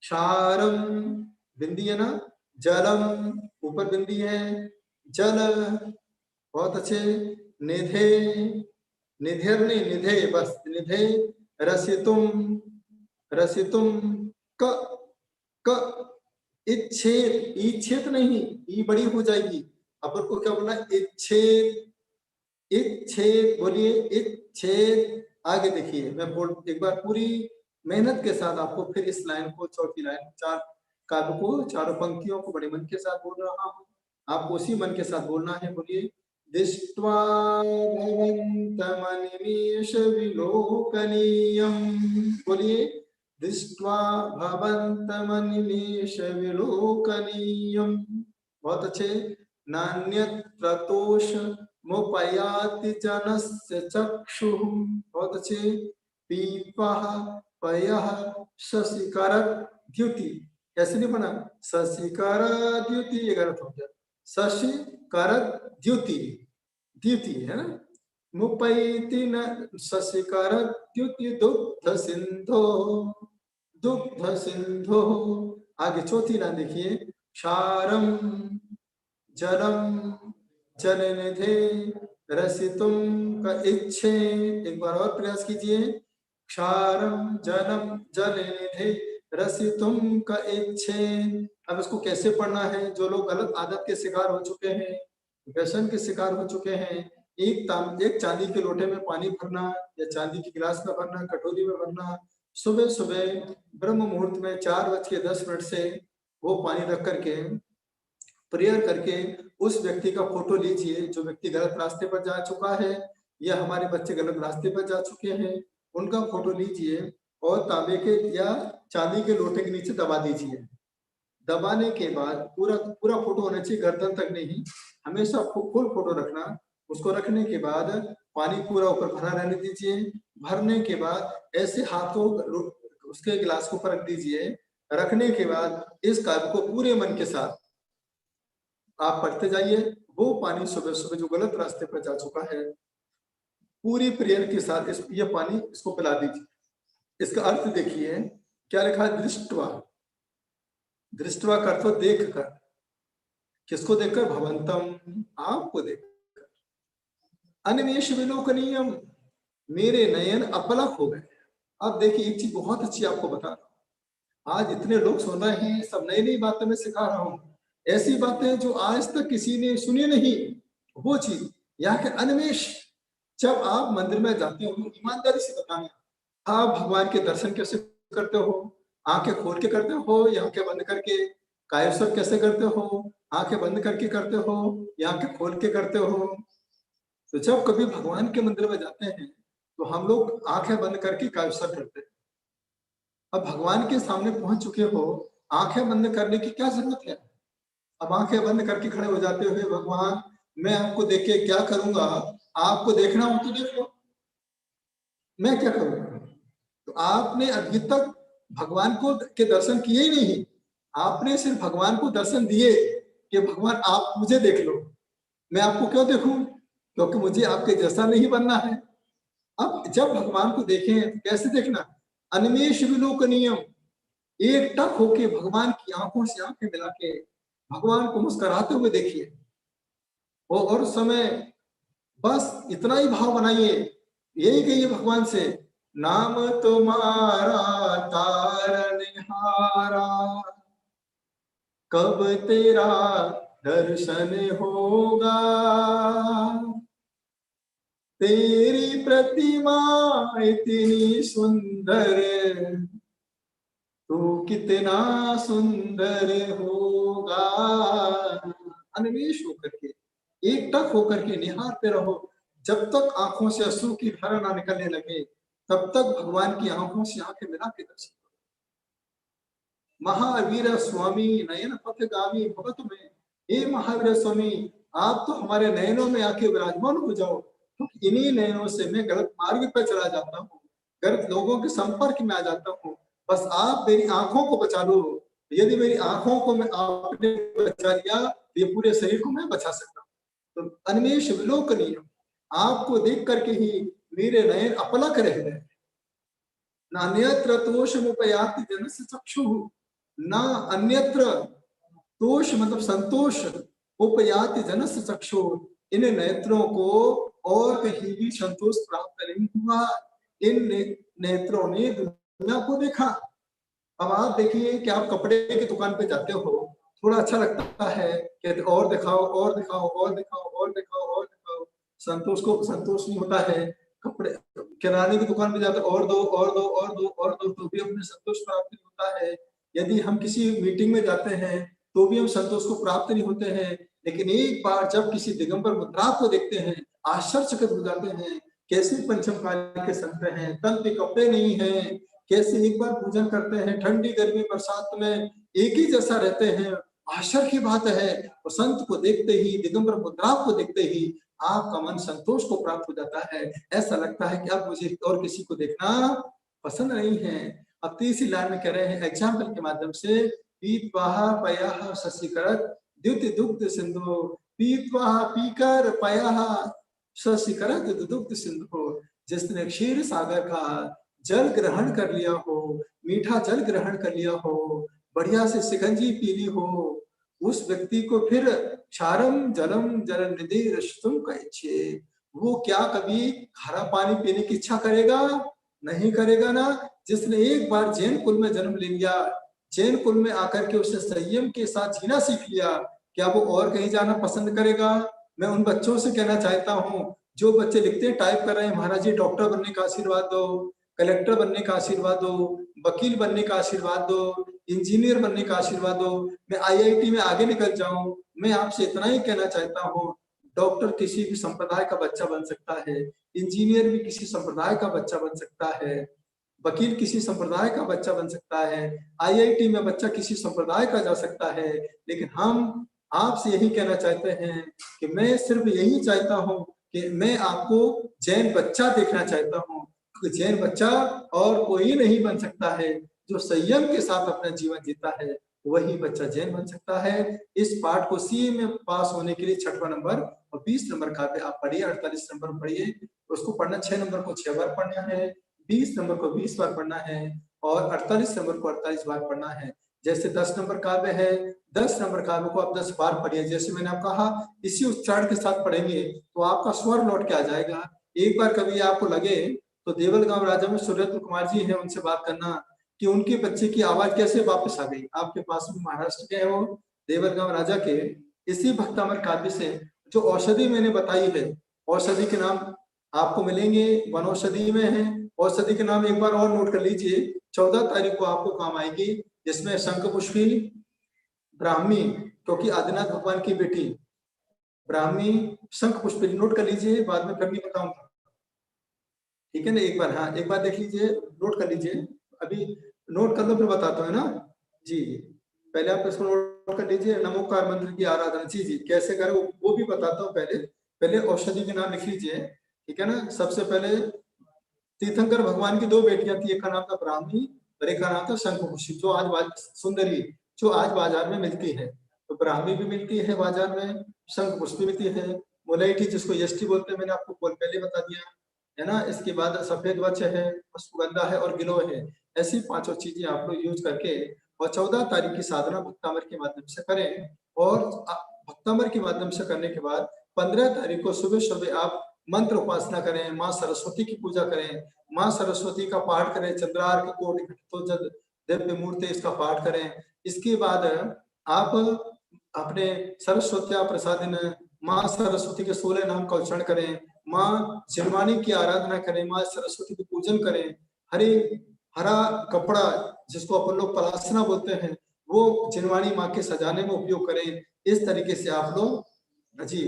क्षारम बिंदी है ना, जलम ऊपर बिंदी है, जल। बहुत अच्छे। निधे, निधेर नहीं, निधे बस, निधे रसितुम, रसितुम, क, क इच्छेद, इच्छेद नहीं, ई बड़ी हो जाएगी, अपन को क्या बोलना, इच्छेद, इच्छेद, बोलिए इच्छेद। आगे देखिए, मैं बोल एक बार पूरी मेहनत के साथ आपको फिर इस लाइन को, चौथी लाइन, चार काव्य को, चारों पंक्तियों को बड़े मन के साथ बोल रहा हूँ, आपको उसी मन के साथ बोलना है। बोलिए दृष्ट्वा भवन्तमनिमेष विलोकनीयम्, बोलिए दृष्ट्वा भवन्तमनिमेष विलोकनीयम्। बहुत अच्छे। नान्यत्र तोष मुपयाति जनस्य चक्षुः, बहुत अच्छे। पीपः पयः शशिकरत् द्युति, ऐसे नहीं बना, शशिकरत् द्युति, ये गलत हो गया, शशिकरत् द्युति, द्युति है ना, मुपैति न शशिकरत् द्युति दुग्ध सिंधो, दुग्ध सिंधो। आगे चौथी लाइन देखिए, क्षारम जलम जलनिधे रसितुम का इच्छे। एक बार और प्रयास कीजिए, क्षारम जलम जलनिधे रसितुम का इच्छे। अब इसको कैसे पढ़ना है, जो लोग गलत आदत के शिकार हो चुके हैं, व्यसन के शिकार हो चुके हैं, एक चांदी के लोटे में पानी भरना या चांदी की गिलास में भरना, कटोरी में भरना, सुबह सुबह ब्रह्म मुहूर्त में 4:10 से वो पानी रख करके प्रेयर करके उस व्यक्ति का फोटो लीजिए जो व्यक्ति गलत रास्ते पर जा चुका है, या हमारे बच्चे गलत रास्ते पर जा चुके हैं, उनका फोटो लीजिए और तांबे के या चांदी के लोटे के नीचे दबा दीजिए। दबाने के बाद पूरा पूरा फोटो होना चाहिए, गर्दन तक नहीं, हमेशा फुल फोटो रखना। उसको रखने के बाद पानी पूरा ऊपर भरा रहने दीजिए। भरने के बाद ऐसे हाथ को उसके गिलास को ऊपर रख दीजिए। रखने के बाद इस काव्य को पूरे मन के साथ आप पढ़ते जाइए। वो पानी सुबह सुबह जो गलत रास्ते पर जा चुका है, पूरी प्रेयर के साथ ये पानी इसको पिला दीजिए। इसका अर्थ देखिए, क्या लिखा है? दृष्टवा। दृष्टवा कर तो देख कर। किसको देखकर? भवंतम, आपको देखकर। अनिमेष विलोकनीयम, मेरे नयन अपलक हो गए। अब देखिए एक चीज बहुत अच्छी आपको बता रहा हूं, आज इतने लोग सुन रहे हैं, सब नई नई बातें मैं सिखा रहा हूं, ऐसी बातें जो आज तक किसी ने सुनी नहीं, वो चीज यहाँ के अनिमेष। जब आप मंदिर में जाते हो, ईमानदारी से बताना, आप भगवान के दर्शन कैसे करते हो? आंखें खोल के करते हो या आंखें बंद करके? कायोत्सव कैसे करते हो? आंखें बंद करके करते हो या आंखें खोल के करते हो? तो जब कभी भगवान के मंदिर में जाते हैं तो हम लोग आंखें बंद करके कायोत्सव करते हैं। अब भगवान के सामने पहुंच चुके हो, आंखें बंद करने की क्या जरूरत है? अब आंखें बंद करके खड़े हो जाते हुए, भगवान मैं आपको देख के क्या करूंगा? आपको देखना हो तो देख लो, मैं क्या करूंगा? तो आपने अभी तक भगवान को के दर्शन किए ही नहीं, आपने सिर्फ भगवान को दर्शन दिए कि भगवान आप मुझे देख लो। मैं आपको क्यों देखूं? क्योंकि मुझे आपके जैसा नहीं बनना है। अब जब भगवान को देखें तो कैसे देखना? अनिमेष विलोकनीयम, एक टक होके भगवान की आंखों से आंखें मिला के भगवान को मुस्कुराते हुए देखिए। और उस समय बस इतना ही भाव बनाइए, यही कहिए भगवान से, नाम तुम्हारा तारनहारा, कब तेरा दर्शन होगा, तेरी प्रतिमा इतनी सुंदर, तू कितना सुंदर होगा। अन्वेष होकर के, एकटक होकर के निहारते रहो, जब तक आंखों से अश्रु की धारा ना निकलने लगे, तब तक भगवान की आंखों से आंखें मिला के दर्शन। महावीर स्वामी नयन पथगामी भगत में, हे महावीर स्वामी, आप तो हमारे नयनों में आके विराजमान हो जाओ, क्योंकि इन्हीं नयनों से मैं गलत मार्ग पर चला जाता हूँ, गलत लोगों के संपर्क में आ जाता हूँ। बस आप मेरी आंखों को बचा लो। यदि मेरी आंखों को मैं आपने बचा लिया तो ये पूरे शरीर को मैं बचा सकता हूँ। तो अनिमेष विलोकनीय, आपको देख करके ही मेरे नयन अपलक रह गए। नान्यत्र तोषमुपयाति जनस्य चक्षुः, ना अन्यत्र तोष मतलब संतोष, उपयाति जनस्य चक्षुः, इन नेत्रों को और कहीं भी संतोष प्राप्त नहीं हुआ। इन नेत्रों ने दुनिया को देखा। अब आप देखिए कि आप कपड़े की दुकान पे जाते हो, थोड़ा अच्छा लगता है कि और दिखाओ और दिखाओ और दिखाओ और दिखाओ और दिखाओ, संतोष नहीं होता है। कपड़े किराने की दुकान पे जाते और दो और दो और दो और दो, तो भी हमें संतोष प्राप्त नहीं होता है। यदि हम किसी मीटिंग में जाते हैं तो भी हम संतोष को प्राप्त नहीं होते हैं। लेकिन एक बार जब किसी दिगंबर मुद्रा को देखते हैं, आश्चर्यचकित हो जाते हैं, कैसे पंचम काल के संत हैं, तन पे कपड़े नहीं है, कैसे एक बार पूजन करते हैं, ठंडी गर्मी बरसात में एक ही जैसा रहते हैं। आश्चर्य की बात है, और संत को देखते ही, दिगंबर मुद्रा को देखते ही आपका मन संतोष को प्राप्त हो जाता है। ऐसा लगता है कि अब मुझे और किसी को देखना पसंद नहीं है। अब तीसरी लाइन में कह रहे हैं एग्जाम्पल के माध्यम से, पीत्वाह पयः शशिकरत् द्युति दुग्ध सिंधु, पीत्वाह पीकर पयः शशिकरत् दुग्ध सिंधु, जिसने क्षीर सागर का जल ग्रहण कर लिया हो, मीठा जल ग्रहण कर लिया हो, बढ़िया से शिकंजी पी ली हो, उस व्यक्ति को फिर क्षारम जलम जल निधि रश्तुम का इच्छे, वो क्या कभी खारा पानी पीने की इच्छा करेगा? नहीं करेगा ना। जिसने एक बार जैन कुल में जन्म ले लिया, जैन कुल में आकर के उसने संयम के साथ जीना सीख लिया, क्या वो और कहीं जाना पसंद करेगा? मैं उन बच्चों से कहना चाहता हूँ, जो बच्चे लिखते हैं, टाइप कर रहे हैं, महाराज जी डॉक्टर बनने का आशीर्वाद दो, कलेक्टर बनने का आशीर्वाद दो, वकील बनने का आशीर्वाद दो, इंजीनियर बनने का आशीर्वाद दो, मैं आईआईटी में आगे निकल जाऊं। मैं आपसे इतना ही कहना चाहता हूँ, डॉक्टर किसी भी संप्रदाय का बच्चा बन सकता है, इंजीनियर भी किसी संप्रदाय का बच्चा बन सकता है, वकील किसी संप्रदाय का बच्चा बन सकता है, आईआईटी में बच्चा किसी संप्रदाय का जा सकता है। लेकिन हम आपसे यही कहना चाहते हैं कि मैं सिर्फ यही चाहता हूँ कि मैं आपको जैन बच्चा देखना चाहता हूँ। जैन बच्चा और कोई नहीं बन सकता है, जो संयम के साथ अपना जीवन जीता है वही बच्चा जैन बन सकता है। इस पाठ को सी में पास होने के लिए 6वां नंबर और 20 नंबर का आप पढ़िए, 48 नंबर पढ़िए, उसको पढ़ना 6 नंबर को 6 बार पढ़ना है, 20 नंबर को 20 बार पढ़ना है और 48 नंबर को 48 बार पढ़ना है। जैसे 10 नंबर काव्य है, 10 नंबर काव्य को आप 10 बार पढ़िए। जैसे मैंने आपको कहा इसी उच्चारण के साथ पढ़ेंगे तो आपका स्वर लौट के आ जाएगा। एक बार कभी आपको लगे तो देवल गांव राजा में सुरेंद्र कुमार जी हैं, उनसे बात करना कि उनके बच्चे की आवाज कैसे वापस आ गई। आपके पास में महाराष्ट्र के हैं वो देवल गांव राजा के, इसी भक्तामर काव्य से जो औषधि मैंने बताई है, औषधि के नाम आपको मिलेंगे, वनौषधि में है। औषधि के नाम एक बार और नोट कर लीजिए, 14 तारीख को आपको काम आएगी, जिसमें शंखपुष्पी, ब्राह्मी, क्योंकि आदिनाथ भगवान की बेटी ब्राह्मी, शंखपुष्पी नोट कर लीजिए, बाद में फिर भी बताऊंगा, ठीक है ना। एक बार, हाँ एक बार देख लीजिए, नोट कर लीजिए, अभी नोट कर लो फिर बताता हूँ, है ना जी। पहले आप इसको नोट कर लीजिए, नमोकार मंत्र की आराधना। जी जी, कैसे करें वो भी बताता हूँ। पहले औषधि के नाम लिख लीजिए, ठीक है ना। सबसे पहले तीर्थंकर भगवान की 2 बेटियां थी, एक का नाम था ब्राह्मी और एक का नाम था शंखपुष्पी, जो आज सुंदरी, जो आज बाजार में मिलती है। तो ब्राह्मी भी मिलती है बाजार में, शंखपुष्पी मिलती है, मुलैठी जिसको यष्टि बोलते हैं, मैंने आपको पहले बता दिया, है ना। इसके बाद सफेद वच है, अश्वगंधा है और गिलोय है। ऐसी 5 चीजें आप लोग यूज करके और 14 तारीख की साधना भक्तामर के माध्यम से करें। और भक्तामर के माध्यम से करने के बाद 15 तारीख को सुबह सुबह आप मंत्र उपासना करें, माँ सरस्वती की पूजा करें, माँ सरस्वती का पाठ करें, चंद्रार्क कोटि घटितो जद दिव्य मूर्ति, इसका पाठ करें। इसके बाद आप अपने सरस्वत्या प्रसादिन माँ सरस्वती के 16 नाम का उच्चारण करें, माँ जिनवाणी की आराधना करें, माँ सरस्वती की पूजन करें। हरा कपड़ा जिसको अपन लोग पलासना बोलते हैं, वो जिनवाणी माँ के सजाने में उपयोग करें। इस तरीके से आप लोग जी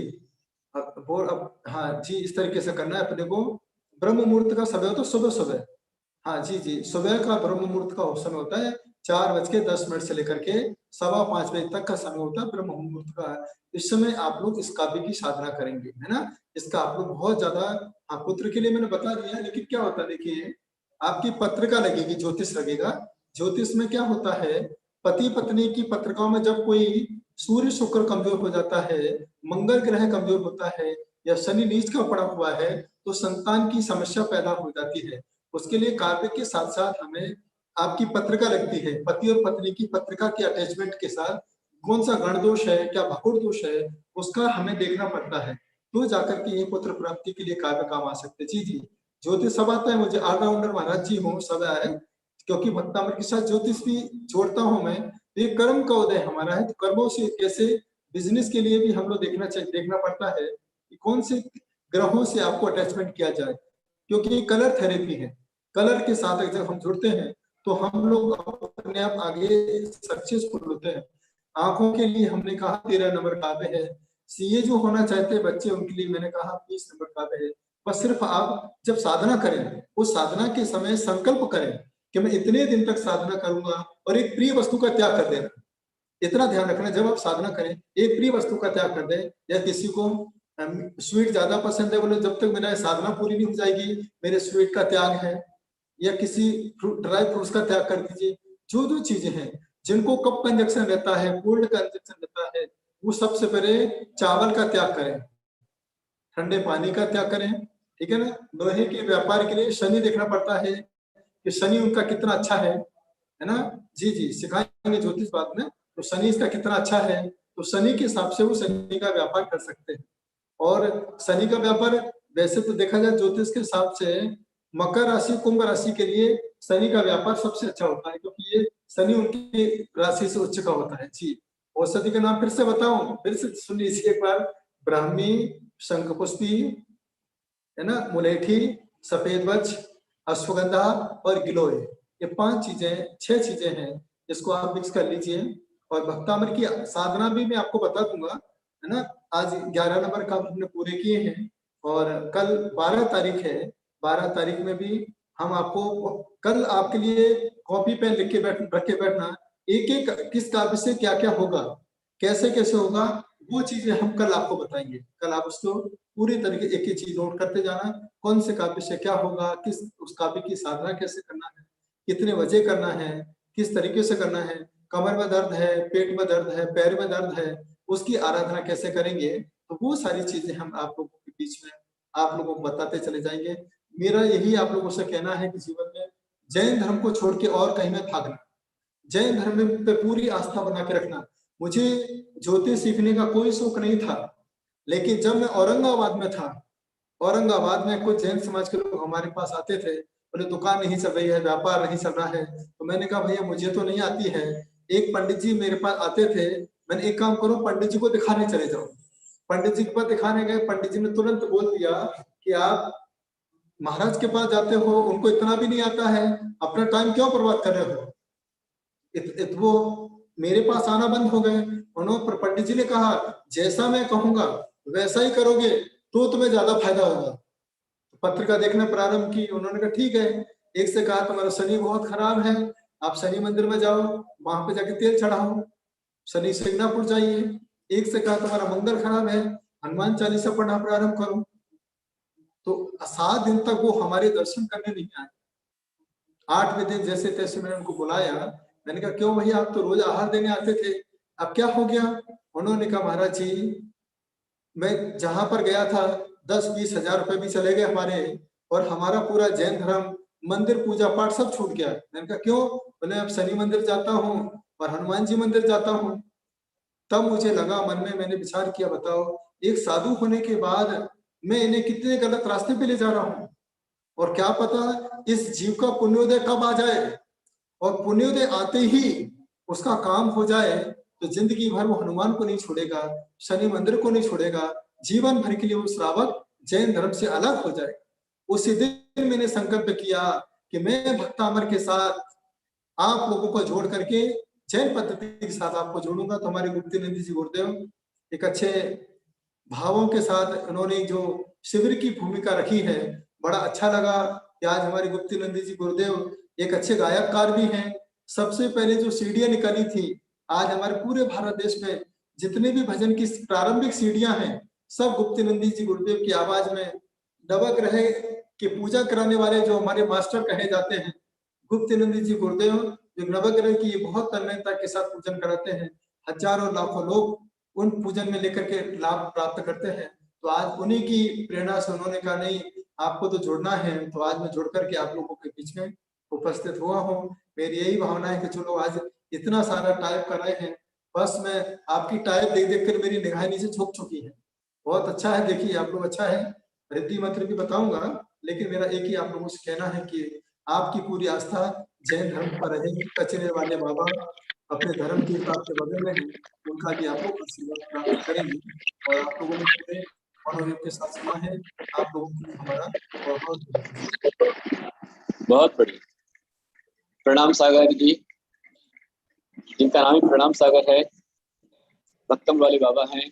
अब हाँ जी, इस तरीके से करना है अपने को। ब्रह्म मुहूर्त का समय होता है सुबह सुबह, हाँ जी जी, सुबह का ब्रह्म मुहूर्त का समय होता है 4:10 से लेकर के 5:15 बजे तक का समय होता है ब्रह्म मुहूर्त का। इस समय आप लोग इस काव्य की साधना करेंगे, है ना। इसका आप लोग बहुत ज्यादा, हाँ पुत्र के लिए मैंने बता दिया, लेकिन क्या होता है देखिए, आपकी पत्रिका लगेगी, ज्योतिष लगेगा। ज्योतिष में क्या होता है, पति पत्नी की पत्रिकाओं में जब कोई सूर्य शुक्र कमजोर हो जाता है, मंगल ग्रह कमजोर होता है, या शनि नीच का पड़ा हुआ है, तो संतान की समस्या पैदा हो जाती है। उसके लिए काव्य के साथ साथ हमें आपकी पत्रिका लगती है, पति और पत्नी की पत्रिका के अटैचमेंट के साथ कौन सा गण दोष है, क्या भकुड़ दोष है, उसका हमें देखना पड़ता है, तो जाकर के ये पुत्र प्राप्ति के लिए काव्य काम आ सकते। जी जी, ज्योतिष सब आता है मुझे, ऑलराउंडर महाराज जी हूँ, सब है, क्योंकि भक्तामृत के साथ ज्योतिष भी जोड़ता हूँ मैं। ये कर्म का उदय हमारा है, तो कर्मों से कैसे बिजनेस के लिए भी हम लोग देखना पड़ता है कि कौन से ग्रहों से आपको अटैचमेंट किया जाए, क्योंकि ये कलर थेरेपी है। कलर के साथ जब हम जुड़ते हैं तो हम लोग अपने आप आगे सक्सेसफुल होते हैं। आंखों के लिए हमने कहा 13 नंबर काव्य है, सीए जो होना चाहते हैं बच्चे उनके लिए मैंने कहा 20 नंबर काव्य है। बस सिर्फ आप जब साधना करें, उस साधना के समय संकल्प करें कि मैं इतने दिन तक साधना करूंगा, और एक प्रिय वस्तु का त्याग कर देना। इतना ध्यान रखना, जब आप साधना करें एक प्रिय वस्तु का त्याग कर दें। या किसी को स्वीट ज्यादा पसंद है, बोले जब तक मेरा साधना पूरी नहीं हो जाएगी मेरे स्वीट का त्याग है, या किसी ड्राई फ्रूट्स का त्याग कर दीजिए। जो जो चीजें हैं, जिनको कप का इंजेक्शन रहता है, कोल्ड का इंजेक्शन रहता है, वो सबसे पहले चावल का त्याग करें, ठंडे पानी का त्याग करें, ठीक है ना। लोहे के व्यापार के लिए शनि देखना पड़ता है कि शनि उनका कितना अच्छा है ना। जी जी, सिखाएंगे ज्योतिष बाद में, तो शनि इसका कितना अच्छा है, तो शनि के हिसाब से वो शनि का व्यापार कर सकते हैं। और शनि का व्यापार वैसे तो देखा जाए ज्योतिष के हिसाब से मकर राशि कुंभ राशि के लिए शनि का व्यापार सबसे अच्छा होता है, क्योंकि ये शनि उनकी राशि से उच्च का होता है। जी, औषधि का नाम फिर से बताऊं, फिर से सुन लीजिए एक बार, ब्राह्मी, शंखपुष्पी, है ना, मुलेठी, सफेद वच, अश्वगंधा और गिलोय, ये 6 चीजें हैं, इसको आप मिक्स कर लीजिए। और भक्तामृत की साधना भी मैं आपको बता दूंगा, है ना। आज 11 नंबर का हमने पूरे किए हैं, और कल 12 तारीख है, 12 तारीख में भी हम आपको, कल आपके लिए कॉपी पेन लिख के रख के बैठना, एक एक किस काव्य से क्या क्या होगा, कैसे कैसे होगा, वो चीजें हम कल आपको बताएंगे। कल आप उसको पूरी तरीके एक ही चीज नोट करते जाना, कौन से काव्य से क्या होगा, किस उस काव्य की साधना कैसे करना है, कितने बजे करना है, किस तरीके से करना है, कमर में दर्द है, पेट में दर्द है, पैर में दर्द है, उसकी आराधना कैसे करेंगे। तो वो सारी चीजें हम आप लोगों के बीच में आप लोगों को बताते चले जाएंगे। मेरा यही आप लोगों से कहना है कि जीवन में जैन धर्म को छोड़ के और कहीं में भागना, जैन धर्म पे पूरी आस्था बना के रखना। मुझे ज्योतिष सीखने का कोई शौक नहीं था, लेकिन जब मैं औरंगाबाद में था, औरंगाबाद में कुछ जैन समाज के लोग हमारे पास आते थे, बोले दुकान नहीं चल रही है, व्यापार नहीं चल रहा है। तो मैंने कहा भैया मुझे तो नहीं आती है। एक पंडित जी मेरे पास आते थे, मैंने एक काम करो पंडित जी को दिखाने चले जाओ। पंडित जी के पास दिखाने गए, पंडित जी ने तुरंत बोल दिया कि आप महाराज के पास जाते हो, उनको इतना भी नहीं आता है, अपना टाइम क्यों बर्बाद कर रहे हो। वो मेरे पास आना बंद हो गए। उन्होंने पंडित जी ने कहा जैसा मैं कहूंगा वैसा ही करोगे तो तुम्हें ज्यादा फायदा होगा। पत्रिका देखना प्रारंभ की, उन्होंने कहा ठीक है। एक से कहा तुम्हारा शनि बहुत खराब है, आप शनि मंदिर में जाओ, वहां पे जाके तेल चढ़ाओ, शनि सिंगनापुर जाइए। एक से कहा तुम्हारा मंगल खराब है, हनुमान चालीसा पढ़ना प्रारंभ करो। तो 7 दिन तक वो हमारे दर्शन करने नहीं आए। 8वें दिन जैसे तैसे मैंने उनको बुलाया, मैंने कहा क्यों भैया आप तो रोज आहार देने आते थे, अब क्या हो गया। उन्होंने कहा महाराज जी मैं जहां पर गया था 10-20 हजार रुपए भी चले गए हमारे, और हमारा पूरा जैन धर्म मंदिर पूजा पाठ सब छूट गया। मैंने कहा क्यों, बोले अब शनि मंदिर जाता हूँ और हनुमान जी मंदिर जाता हूँ। तब मुझे लगा मन में, मैंने विचार किया बताओ एक साधु होने के बाद मैं इन्हें कितने गलत रास्ते पे ले जा रहा हूँ, और क्या पता इस जीव का पुण्योदय कब आ जाए, और पुण्योदय आते ही उसका काम हो जाए तो जिंदगी भर वो हनुमान को नहीं छोड़ेगा, शनि मंदिर को नहीं छोड़ेगा, जीवन भर के लिए वो श्रावक जैन धर्म से अलग हो जाए। उसी दिन मैंने संकल्प किया कि मैं भक्तामर के साथ आप लोगों को जोड़ करके जैन पद्धति के साथ आपको जोड़ूंगा। तो हमारे गुप्तिनंदी जी गुरुदेव एक अच्छे भावों के साथ उन्होंने जो शिविर की भूमिका रखी है, बड़ा अच्छा लगा कि आज हमारे गुप्तिनंदी जी गुरुदेव एक अच्छे गायककार भी हैं। सबसे पहले जो सीढ़ियां निकाली थी, आज हमारे पूरे भारत देश में जितने भी भजन की प्रारंभिक सीढ़ियां हैं, सब गुप्तिनंदी जी गुरुदेव की आवाज में नवग्रह की पूजा कराने वाले जो हमारे मास्टर कहे जाते हैं, गुप्तिनंदी जी गुरुदेव जो नवग्रह की बहुत तन्मयता के साथ पूजन कराते हैं, हजारों लाखों लोग उन पूजन में लेकर के लाभ प्राप्त करते हैं। तो आज उन्हीं की प्रेरणा से उन्होंने कहा नहीं आपको तो जुड़ना है, तो आज मैं जुड़ करके आप लोगों के बीच में उपस्थित हुआ हूँ। मेरी यही भावना है कि चलो आज इतना सारा टाइप कर रहे हैं, बस मैं आपकी टाइप देख देख कर मेरी निगाहें नीचे झुक चुकी है। बहुत अच्छा है, देखिए आप लोग अच्छा है, रिद्धि मंत्र भी बताऊंगा, लेकिन मेरा एक ही आप लोगों से कहना है कि आपकी पूरी आस्था जैन धर्म पर रहेगी। कचरे वाले बाबा अपने धर्म के आपके बगल में है, उनका भी आप लोग आशीर्वाद प्राप्त करेंगे, और आप लोगों ने पूरे मनोयोग के साथ सुना है। आप लोगों को हमारा बहुत बढ़िया। प्रणाम सागर जी, जिनका नाम ही प्रणाम सागर है, भक्तम वाले बाबा हैं।